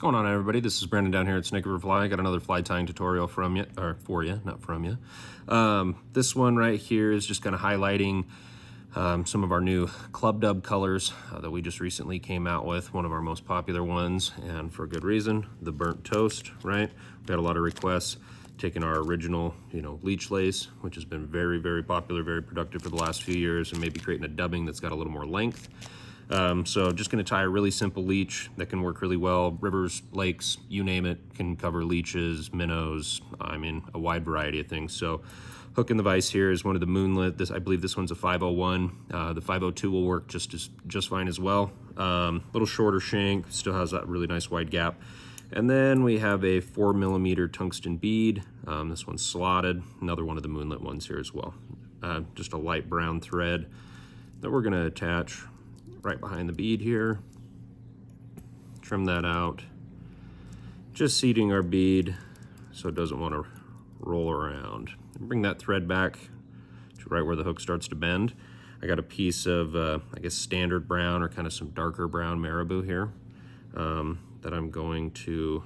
going on, everybody? This is Brandon down here at Snake River Fly. I got another fly tying tutorial from you, or for you, not from you. This one right here is just kind of highlighting some of our new club dub colors that we just recently came out with. One of our most popular ones, and for good reason, the burnt toast, right? We had a lot of requests taking our original, leech lace, which has been very, very popular, very productive for the last few years, and maybe creating a dubbing that's got a little more length. So just going to tie a really simple leech that can work really well. Rivers, lakes, you name it, can cover leeches, minnows, I mean, a wide variety of things. So hook in the vise here is one of the Moonlit. I believe this one's a 501. The 502 will work just fine as well. Little shorter shank, still has that really nice wide gap. And then we have a 4mm tungsten bead. This one's slotted, another one of the Moonlit ones here as well. Just a light brown thread that we're going to attach right behind the bead here. Trim that out. Just seating our bead so it doesn't want to roll around. Bring that thread back to right where the hook starts to bend. I got a piece of, I guess, standard brown or kind of some darker brown marabou here that I'm going to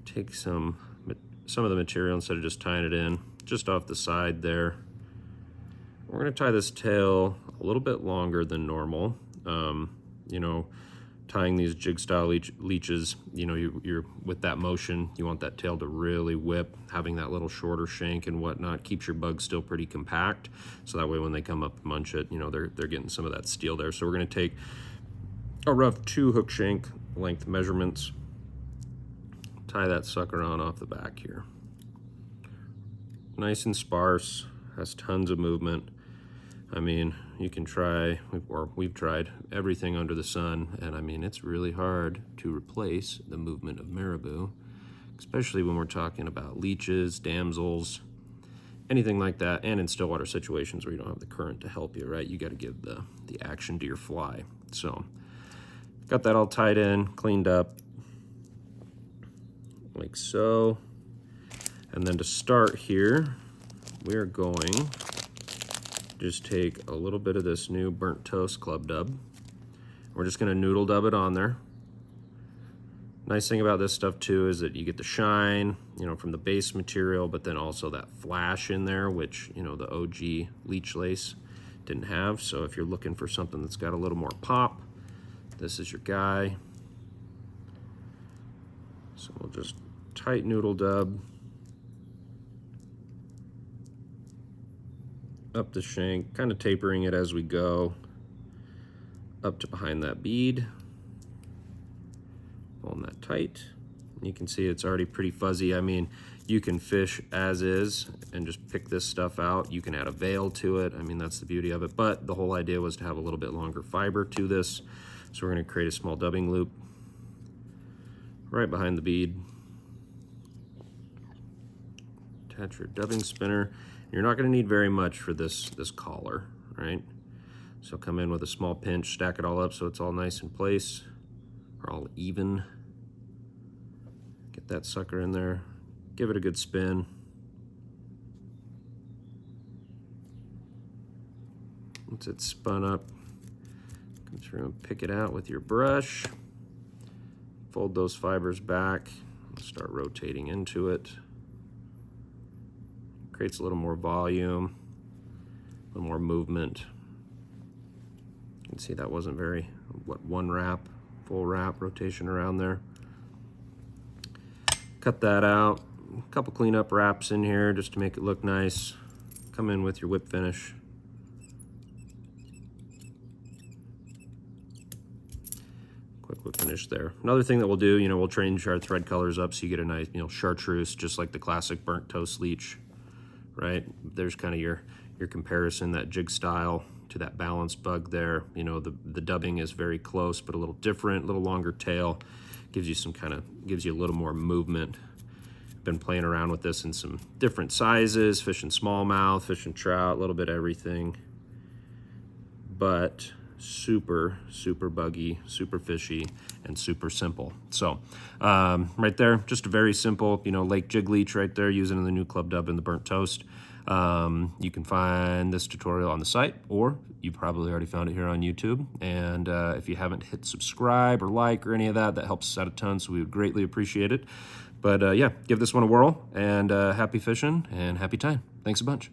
take some of the material instead of just tying it in, just off the side there. We're going to tie this tail a little bit longer than normal. Tying these jig style leeches, you're with that motion, you want that tail to really whip. Having that little shorter shank and whatnot keeps your bug still pretty compact. So that way when they come up and munch it, they're getting some of that steel there. So we're going to take a rough 2 hook shank length measurements, tie that sucker on off the back here. Nice and sparse, has tons of movement. I mean, you can try, or we've tried everything under the sun, and I mean, it's really hard to replace the movement of marabou, especially when we're talking about leeches, damsels, anything like that, and in stillwater situations where you don't have the current to help you, right? You got to give the action to your fly. So, got that all tied in, cleaned up, like so. And then to start here, we're going just take a little bit of this new burnt toast club dub. We're just going to noodle dub it on there. Nice thing about this stuff too is that you get the shine, from the base material, but then also that flash in there, which, the OG leech lace didn't have. So if you're looking for something that's got a little more pop, this is your guy. So we'll just tight noodle dub up the shank, kind of tapering it as we go up to behind that bead. Pulling that tight. You can see it's already pretty fuzzy. I mean, you can fish as is and just pick this stuff out. You can add a veil to it. I mean, that's the beauty of it. But the whole idea was to have a little bit longer fiber to this. So we're going to create a small dubbing loop right behind the bead. Attach your dubbing spinner. You're not going to need very much for this collar, right? So come in with a small pinch, stack it all up so it's all nice in place, or all even. Get that sucker in there, give it a good spin. Once it's spun up, come through and pick it out with your brush. Fold those fibers back, start rotating into it. Creates a little more volume, a little more movement. You can see that wasn't very, one wrap, full wrap rotation around there. Cut that out. A couple cleanup wraps in here just to make it look nice. Come in with your whip finish. Quick whip finish there. Another thing that we'll do, we'll change our thread colors up so you get a nice, chartreuse, just like the classic burnt toast leech. Right, there's kind of your comparison, that jig style to that balanced bug there. The dubbing is very close, but a little different, a little longer tail, gives you a little more movement. Been playing around with this in some different sizes, fishing smallmouth, fishing trout, a little bit of everything, but super, super buggy, super fishy, and super simple. So right there, just a very simple, lake jig leech right there, using the new club dub and the burnt toast. You can find this tutorial on the site, or you probably already found it here on YouTube. And if you haven't hit subscribe or like or any of that, that helps us out a ton, so we would greatly appreciate it. But yeah, give this one a whirl, and happy fishing and happy time. Thanks a bunch.